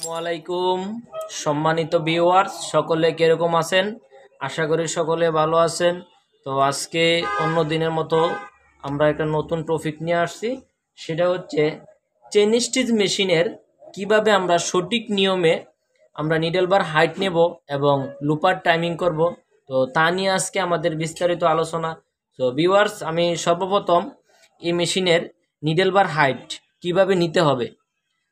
আসসালামাইকুম সম্মানিত ভিউয়ার্স, সকলে কিরকম আছেন? আশা করি সকলে ভালো আছেন। তো আজকে অন্য দিনের মতো আমরা একটা নতুন টপিক নিয়ে আসছি। সেটা হচ্ছে চেন স্টিচ মেশিনের কিভাবে আমরা সঠিক নিয়মে আমরা নিডল বার হাইট নেব এবং লুপার টাইমিং করব। তো তা নিয়ে আজকে আমাদের বিস্তারিত আলোচনা। তো ভিউয়ার্স, আমি সর্বপ্রথম এই মেশিনের নিডল বার হাইট কিভাবে নিতে হবে।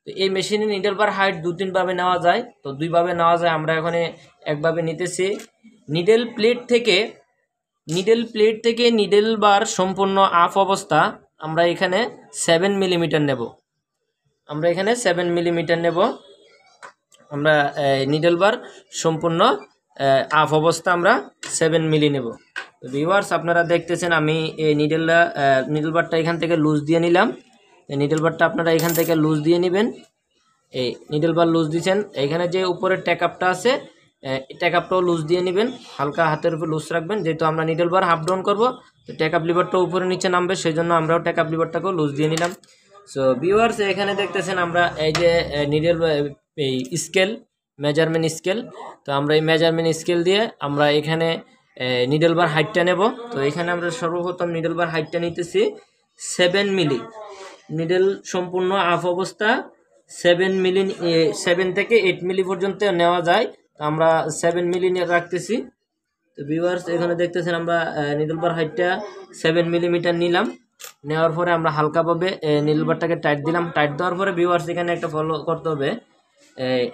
তো এই মেশিনে নিডল বার হাইট দু তিনভাবে নেওয়া যায়। তো দুইভাবে নেওয়া যায়, আমরা এখানে একভাবে নিতেছি। নিডল প্লেট থেকে নিডল বার সম্পূর্ণ আপ অবস্থা আমরা এখানে 7 মিলিমিটার নেব। আমরা নিডল বার সম্পূর্ণ আপ অবস্থা আমরা 7 মিলি নেব। তো ভিউয়ার্স, আপনারা দেখতেছেন আমি এই নিডল বারটা এখান থেকে লুজ দিয়ে নিলাম। এই নিডল বারটা আপনারা এখান থেকে লুজ দিয়ে নেবেন। এই নিডল বার লুজ দিয়েছেন, এখানে যে উপরের ট্যাকআপটা আছে ট্যাকআপটাও লুজ দিয়ে নেবেন, হালকা হাতের উপর লুজ রাখবেন। যেহেতু আমরা নিডল বার হাফ ডাউন করবো, তো ট্যাকআপ লিভারটা উপরে নিচে নামবে, সেই জন্য আমরাও ট্যাকআপ লিভারটাকেও লুজ দিয়ে নিলাম। সো ভিউয়ার্স, এখানে দেখতেছেন আমরা এই যে নিডল এই স্কেল, মেজারমেন্ট স্কেল। তো আমরা এই মেজারমেন্ট স্কেল দিয়ে আমরা এখানে নিডল বার হাইটটা নেব। তো এখানে আমরা সর্বপ্রথম নিডল বার হাইটটা নিতেছি 7 মিলি। নিডল সম্পূর্ণ আফ অবস্থা 7 মিলি, 7 থেকে 8 মিলি পর্যন্ত নেওয়া যায়। তো আমরা 7 মিলি রাখতেছি। তো ভিউয়ার্স, এখানে দেখতেছেন আমরা নিডল বার হাইটটা 7 মিলিমিটার নিলাম। নেওয়ার পরে আমরা হালকাভাবে নিডল বারটাকে টাইট দিলাম। টাইট দেওয়ার পরে ভিউয়ার্স, এখানে একটা ফলো করতে হবে,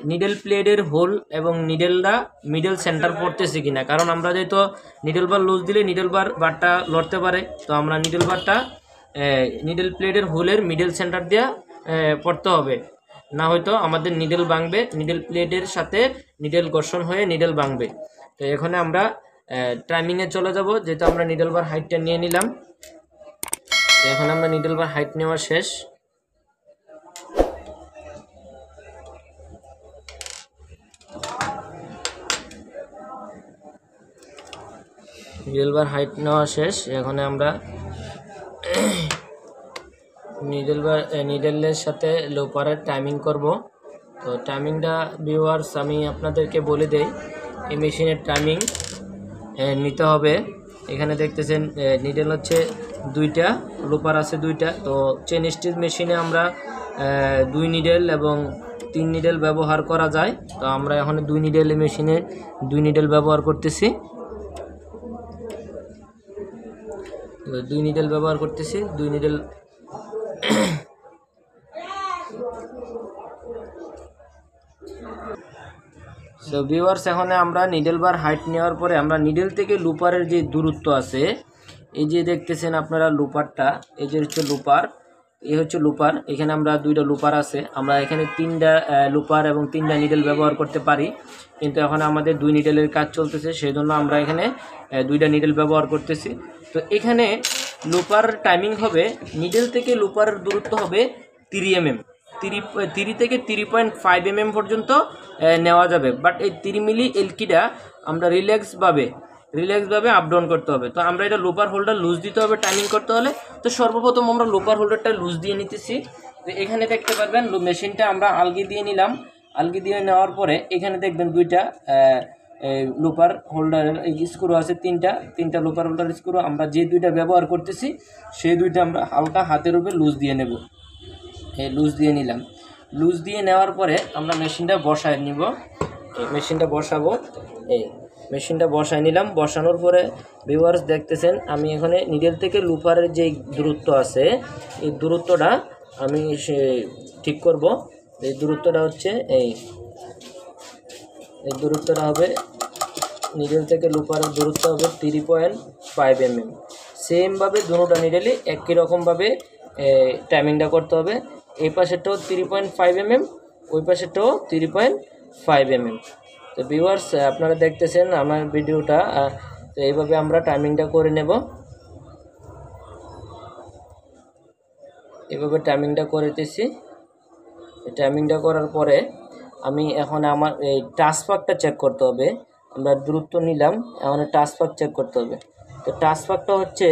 নিডল প্লেটের হোল এবং নিডলটা মিডল সেন্টার পড়তেছে কিনা। কারণ আমরা যেহেতু নিডল বার লুজ দিলে নিডল বারটা লড়তে পারে। তো আমরা নিডল বারটা নিডল প্লেটের হোলের মিডল সেন্টার দিয়ে পড়তে হবে, না হয়তো আমাদের নিডল ভাঙবে, নিডল প্লেটের সাথে নিডল ঘর্ষণ হয়ে নিডল ভাঙবে। তো এখানে আমরা টাইমিংয়ে চলে যাব, যেহেতু আমরা নিডল বার হাইটটা নিয়ে নিলাম। তো এখন আমরা নিডল বার হাইট নেওয়া শেষ। নিডল বার হাইট নেওয়া শেষ। এখানে আমরা নিডলের সাথে লোপারের টাইমিং করব। তো টাইমিংটা ভিউয়ার্স আমি আপনাদেরকে বলে দেই। এই মেশিনের টাইমিং নিতে হবে। এখানে দেখতেছেন নিডল হচ্ছে দুইটা, লোপার আছে দুইটা। তো চেন স্টিচ মেশিনে আমরা 2 নিডল এবং 3 নিডল ব্যবহার করা যায়। তো আমরা এখন 2 নিডল মেশিনে 2 নিডল ব্যবহার করতেছি। 2 নিডল ব্যবহার করতেছি, 2 নিডল। সো ভিউয়ার্স, এখন আমরা নিডল বার হাইট নেওয়ার পরে আমরা নিডল থেকে লুপারের যে দূরত্ব আছে, এই যে দেখতেছেন আপনারা লুপারটা, এই যে হচ্ছে লুপার, এই হচ্ছে লুপার। এখানে আমরা 2টা লুপার আছে। আমরা এখানে 3টা লুপার এবং 3টা নিডল ব্যবহার করতে পারি, কিন্তু এখন আমাদের 2 নিডলের কাজ চলতেছে, সেই জন্য আমরা এখানে 2টা নিডল ব্যবহার করতেছি। তো এখানে লুপার টাইমিং হবে, নিডল থেকে লুপারের দূরত্ব হবে 30 mm। 30 থেকে 30.5 mm পর্যন্ত নেওয়া যাবে। বাট এই 30 মিলি এলকিটা আমরা রিল্যাক্সভাবে আপ ডাউন করতে হবে। তো আমরা এটা লুপার হোল্ডার লুজ দিতে হবে টাইমিং করতে হলে। তো সর্বপ্রথম আমরা লুপার হোল্ডারটা লুজ দিয়ে নিতেছি। তো এখানে দেখতে পারবেন মেশিনটা আমরা আলগি দিয়ে নিলাম। আলগি দিয়ে নেওয়ার পরে এখানে দেখবেন 2টা লুপার হোল্ডারের স্ক্রু আছে, 3টা লুপার হোল্ডার স্ক্রু। আমরা যে 2টা ব্যবহার করতেছি সেই 2টা আমরা হালকা হাতের উপরে লুজ দিয়ে নেব। লুজ দিয়ে নিলাম। লুজ দিয়ে নেওয়ার পরে আমরা মেশিনটা বসায় নিব। মেশিনটা বসাবো, এই মেশিনটা বসায় নিলাম। বসানোর পরে ভিউয়ার্স দেখতেছেন আমি এখানে নিডল থেকে লুপারের যে দূরত্ব আছে, এই দূরত্বটা আমি ঠিক করব। এই দূরত্বটা হচ্ছে এই দূরত্বটা হবে, নিডল থেকে লুপারের দূরত্ব হবে 3.5 mm। সেমভাবে দুটোটা নিডলই একই রকমভাবে টাইমিংটা করতে হবে। এই পাশেরটাও 3.5 mm, ওই পাশেরটাও 3.5 mm। তো ভিউয়ার্স, আপনারা দেখতেছেন আমার ভিডিওটা। তো এইভাবে আমরা টাইমিংটা করে নেব। এভাবে টাইমিংটা করেতেছি। টাইমিংটা করার পরে আমি এখন আমার এই টাচপাকটা চেক করতে হবে। আমরা দূরত্ব নিলাম, এখন টাচপাক চেক করতে হবে। তো টাচপাকটা হচ্ছে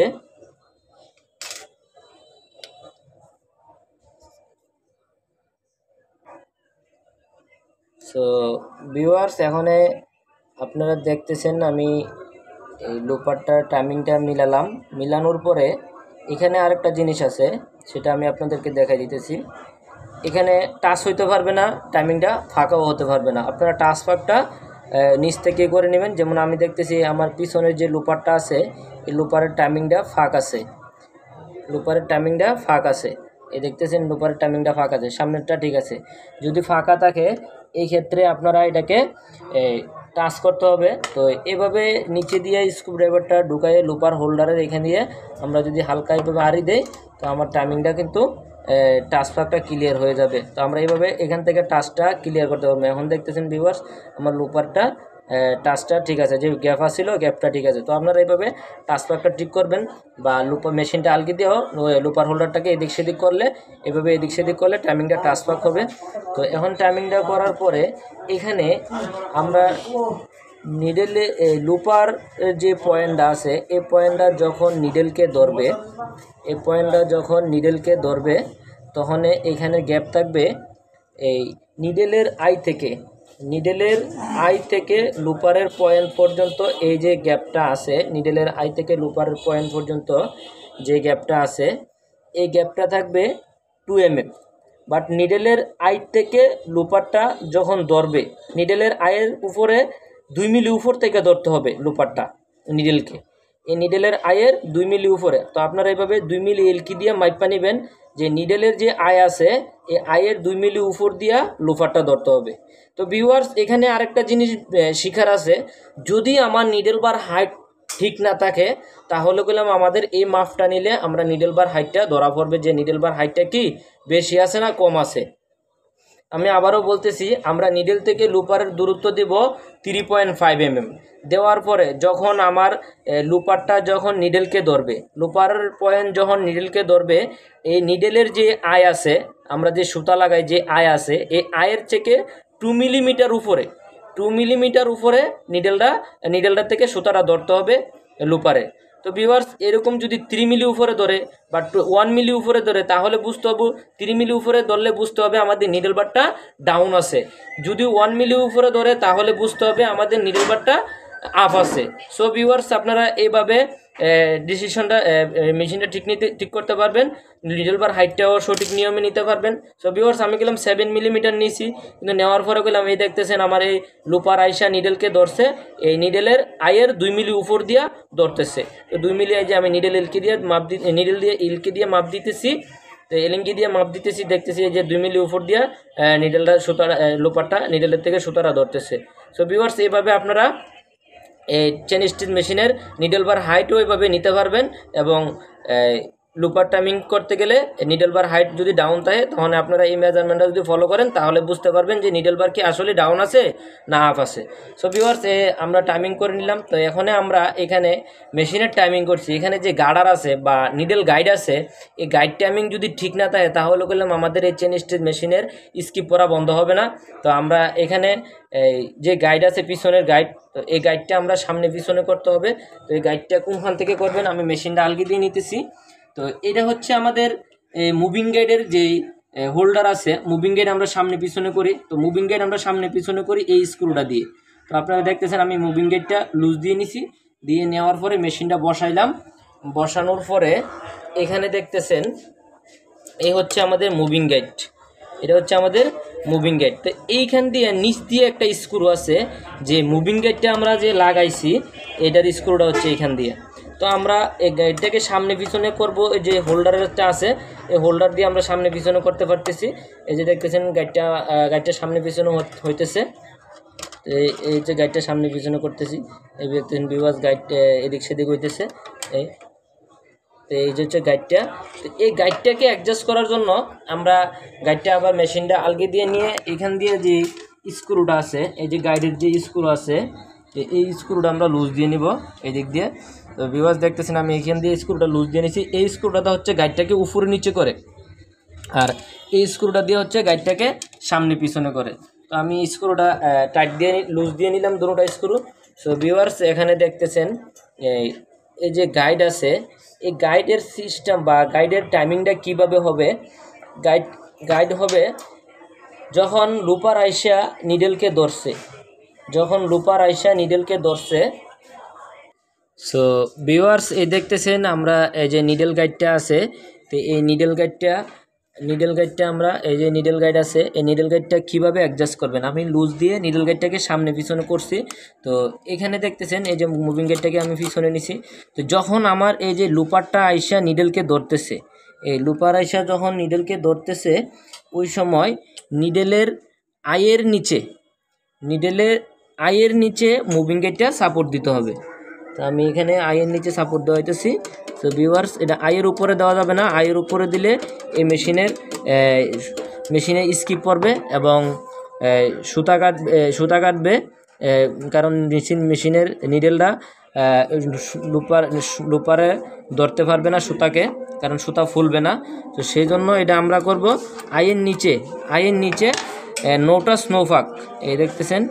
সো ভিউয়ার্স, এখন আপনারা দেখতেছেন আমি এই লুপারটার টাইমিংটা মিলানোর পরে এখানে আরেকটা জিনিস আছে, সেটা আমি আপনাদেরকে দেখাই দিতেছি। এখানে টাচ হইতে পারবে না, টাইমিংটা ফাঁকাও হতে পারবে না। আপনারা টাচ ফাঁকটা নিচ থেকে করে নেবেন। যেমন আমি দেখতেছি আমার পিছনের যে লুপারটা আছে, এই লুপারের টাইমিংটা ফাঁক আছে। এই দেখতেছেন লুপারের টাইমিংটা ফাঁক আছে, সামনেরটা ঠিক আছে। যদি ফাঁকা থাকে এই ক্ষেত্রে আপনারা এটাকে টাচ করতে হবে। তো এভাবে নিচে দিয়ে স্ক্রুড্রাইভারটা ঢুকাইয়ে লুপার হোল্ডারের এখানে দিয়ে আমরা যদি হালকা এভাবে আড়ি দেই, তো আমার টাইমিংটা কিন্তু টাচ ফাঁকটা ক্লিয়ার হয়ে যাবে। তো আমরা এইভাবে এখান থেকে টাচটা ক্লিয়ার করতে পারবো। এখন দেখতেছেন ভিউয়ার্স, আমার লুপারটা টাচটা ঠিক আছে, যে গ্যাপ আসছিল গ্যাপটা ঠিক আছে। তো আপনারা এইভাবে টাচ ফাঁকটা ঠিক করবেন, বা লুপার মেশিনটা আলগি দিয়েও লুপার হোল্ডারটাকে এদিক সেদিক করলে, এভাবে এদিক সেদিক করলে টাইমিংটা টাচ ফাঁক হবে। তো এখন টাইমিংটা করার পরে এখানে আমরা নিডেলে লুপার যে পয়েন্টটা আছে, এই পয়েন্টটা যখন নিডেলকে ধরবে তখন এখানে গ্যাপ থাকবে এই নিডেলের আই থেকে লুপারের পয়েন্ট পর্যন্ত। এই যে গ্যাপটা আছে, নিডেলের আই থেকে লুপারের পয়েন্ট পর্যন্ত যে গ্যাপটা আছে, এই গ্যাপটা থাকবে 2 mm। বাট নিডেলের আই থেকে লুপারটা যখন ধরবে, নিডেলের আয়ের উপরে 2 মিলি উপর থেকে ধরতে হবে লুপারটা নিডেলকে, এই নিডেলের আয়ের 2 মিলি উপরে। তো আপনারা এইভাবে 2 মিলি এলকি দিয়ে মাইপা নেবেন যে নিডেলের যে আয় আছে, এই আয়ের 2 মিলি উপর দিয়া লুপারটা ধরতে হবে। তো ভিউয়ার্স, এখানে আরেকটা জিনিস শিখার আছে, যদি আমার নিডেল বার হাইট ঠিক না থাকে তাহলে বললাম আমাদের এই মাপটা নিলে আমরা নিডেল বার হাইটটা ধরা পড়বে যে নিডেল বার হাইটটা কি বেশি আছে না কম আছে। আমি আবারও বলতেছি, আমরা নিডেল থেকে লুপারের দূরত্ব দেব 3.5 mm। দেওয়ার পরে যখন আমার লুপারটা যখন নিডেলকে ধরবে, লুপারের পয়েন্ট যখন নিডেলকে ধরবে, এই নিডেলের যে আয় আছে, আমরা যে সুতা লাগাই যে আয় আছে, এই আয়ের থেকে 2 মিলিমিটার উপরে নিডেলটা থেকে সুতাটা ধরতে হবে লুপারে। তো ভিউয়ার্স, এরকম যদি 3 মিলি উপরে ধরে বা 1 মিলি উপরে ধরে তাহলে বুঝতে হবে, 3 মিলি উপরে ধরলে বুঝতে হবে আমাদের নিডেল বারটা ডাউন আছে। যদি 1 মিলি উপরে ধরে তাহলে বুঝতে হবে আমাদের নিডেল বারটা আপ আছে। সো ভিউয়ার্স, আপনারা এইভাবে ডিসিশনটা মেশিনটা ঠিক করতে পারবেন, নিডেল বার হাইটটাও সঠিক নিয়মে নিতে পারবেন। সো ভিউয়ার্স, আমি গেলাম 7 মিলিমিটার নিয়েছি, কিন্তু নেওয়ার পরে গেলাম এই দেখতেছেন আমার এই লুপার আইসা নিডেলকে ধরছে, এই নিডেলের আয়ের 2 মিলি উপর দিয়া ধরতেছে। তো 2 মিলি আই যে আমি নিডেল ইলকি দিয়ে মাপ দিতেছি, তো এলিঙ্কি দিয়ে মাপ দিতেছি, দেখতেছি যে 2 মিলি উপর দিয়া নিডেলটা লুপারটা নিডেলের থেকে সুতারা ধরতেছে। সো ভিউয়ার্স, এইভাবে আপনারা এই চেন স্টিচ মেশিনের নিডেল বার হাইটও এইভাবে নিতে পারবেন। এবং লুপার টাইমিং করতে গেলে নিডেল বার হাইট যদি ডাউন থাকে তাহলে আপনারা এই মেজারমেন্টটা যদি ফলো করেন তাহলে বুঝতে পারবেন যে নিডেল বার কি আসলে ডাউন আছে না আপ আছে। সো ভিউয়ার্স, আমরা টাইমিং করে নিলাম। তো এখন আমরা এখানে মেশিনের টাইমিং করছি, এখানে যে গার্ডার আছে বা নিডেল গাইড আছে, এই গাইড টাইমিং যদি ঠিক না থাকে তাহলে বললাম আমাদের এই চেন স্টিচ মেশিনের স্কিপ করা বন্ধ হবে না। তো আমরা এখানে যে গাইড আছে পিছনের গাইড, তো এই গাইডটা আমরা সামনে পিছনে করতে হবে। তো এই গাইডটা কোনখান থেকে করবেন, আমি মেশিনটা আলগি দিয়ে নিতেছি। তো এটা হচ্ছে আমাদের মুভিং গাইডের যেই হোল্ডার আছে, মুভিং গাইড আমরা সামনে পিছনে করি। তো মুভিং গাইড আমরা সামনে পিছনে করি এই স্ক্রুটা দিয়ে। তো আপনারা দেখতেছেন আমি মুভিং গাইডটা লুজ দিয়ে নিছি, দিয়ে নেওয়ার পরে মেশিনটা বসাইলাম। বসানোর পরে এখানে দেখতেছেন এই হচ্ছে আমাদের মুভিং গাইড, এটা হচ্ছে আমাদের মুভিং গাইড। তো এইখান দিয়ে নিচ দিয়ে একটা স্ক্রু আছে, যে মুভিং গাইডটা আমরা যে লাগাইছি এটার স্ক্রুটা হচ্ছে এইখান দিয়ে। তো আমরা এই গাইডটাকে সামনে পিছনে করব, এই যে হোল্ডারটা আছে এই হোল্ডার দিয়ে আমরা সামনে পিছনে করতে পারতেছি। এই যে দেখতেছেন গাইডটা সামনে পিছনে হইতেছে, এই যে গাইডটা সামনে পিছনে করতেছি, এই দেখতেছেন ভিউয়ার্স গাইড এদিক সেদিক হইতেছে। তো এই যে হচ্ছে গাইডটা। তো এই গাইডটাকে অ্যাডজাস্ট করার জন্য আমরা গাইডটা আবার মেশিনটা আলগে দিয়ে নিয়ে এখান দিয়ে যে স্ক্রুটা আছে, এই যে গাইডের যে স্ক্রু আছে, এই স্ক্রুটা আমরা লুজ দিয়ে নিব এই দিক দিয়ে। তো ভিউয়ার্স দেখতেছেন আমি এখান দিয়ে স্ক্রুটা লুজ দিয়ে নিয়েছি। এই স্ক্রুটা হচ্ছে গাইডটাকে উপরে নিচে করে, আর এই স্ক্রুটা দিয়ে হচ্ছে গাইডটাকে সামনে পিছনে করে। তো আমি স্ক্রুটা টাইট দিয়ে লুজ দিয়ে নিলাম দুটোটা স্ক্রু। সো ভিউয়ার্স, এখানে দেখতেছেন এই যে গাইড আছে, এই গাইডের সিস্টেম বা গাইডের টাইমিংটা কিভাবে হবে, গাইড হবে যখন লুপার আইসা নিডেলকে ধরছে, সো ভিউয়ার্স এই দেখতেছেন আমরা এই যে নিডেল গাইডটা আছে, তো এই নিডেল গাইডটা আমরা এই যে নিডেল গাইড আছে, এই নিডেল গাইডটা কীভাবে অ্যাডজাস্ট করবেন, আমি লুজ দিয়ে নিডেল গাইডটাকে সামনে পিছনে করছি। তো এখানে দেখতেছেন এই যে মুভিং গাইডটাকে আমি পিছনে নিছি। তো যখন আমার এই যে লুপারটা আইসা নিডেলকে ধরতেছে, এই লুপার আইসা যখন নিডেলকে ধরতেছে, ওই সময় নিডেলের আইয়ের নিচে মুভিং গাইডটা সাপোর্ট দিতে হবে। তো আমি এখানে আইয়ের নিচে সাপোর্ট দেওয়া হইতেছি। তো ভিউয়ার্স এটা আইয়ের উপরে দেওয়া যাবে না, আইয়ের উপরে দিলে এই মেশিনে স্কিপ করবে এবং সুতা কাটবে, কারণ মেশিনের নিডেলটা লুপারে ধরতে পারবে না সুতাকে, কারণ সুতা ফুলবে না। তো সেই জন্য এটা আমরা করব আইয়ের নিচে নোটা স্নোফাক, এই দেখতেছেন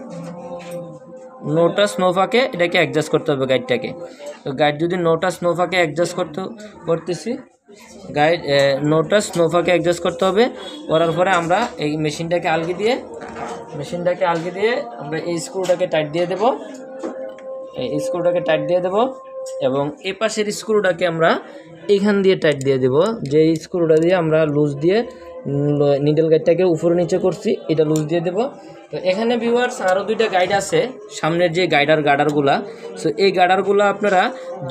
নোটা স্নোফাকে এটাকে অ্যাডজাস্ট করতে হবে গাইডটাকে। তো গাইড যদি নোটা স্নোফাকে অ্যাডজাস্ট করতেছি, নোটা স্নোফাকে অ্যাডজাস্ট করতে হবে। করার পরে আমরা এই মেশিনটাকে আলগি দিয়ে আমরা এই স্ক্রুটাকে টাইট দিয়ে দেব, এবং এই পাশের স্ক্রুটাকে আমরা এইখান দিয়ে টাইট দিয়ে দেব। যে স্ক্রুটা দিয়ে আমরা লুজ দিয়ে নিডেল গাইডটাকে উপরে নিচে করছি, এটা লুজ দিয়ে দেব। তো এখানে ভিউয়ার্স আরও দুইটা গাইড আছে, সামনের যে গার্ডারগুলা। সো এই গার্ডারগুলো আপনারা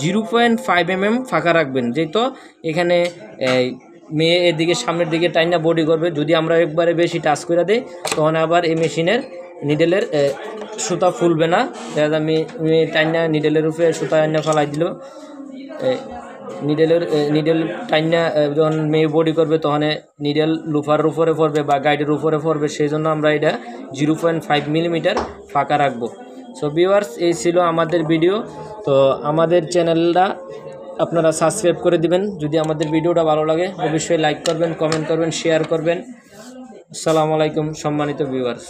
0.5 mm ফাঁকা রাখবেন, যেহেতু এখানে মেয়ে এদিকে সামনের দিকে টাইনা বডি করবে। যদি আমরা একবারে বেশি টাচ করে দিই, তখন আবার এই মেশিনের নিডেলের সুতা ফুলবে না। দেখা আমি টাইনা নিডেলের উপরে সুতা আইনা ফেলাই দিল, নিডেল টাইনা যখন মেয়ে বডি করবে, তখন নিডেল লুফারের উপরে পড়বে বা গাইডের উপরে পড়বে। সেই জন্য আমরা এটা 0.5 mm ফাঁকা রাখবো। সো ভিউয়ার্স এই ছিল আমাদের ভিডিও। তো আমাদের চ্যানেলটা আপনারা সাবস্ক্রাইব করে দিবেন। যদি আমাদের ভিডিওটা ভালো লাগে অবশ্যই লাইক করবেন, কমেন্ট করবেন, শেয়ার করবেন। আসসালামু আলাইকুম সম্মানিত ভিউয়ার্স।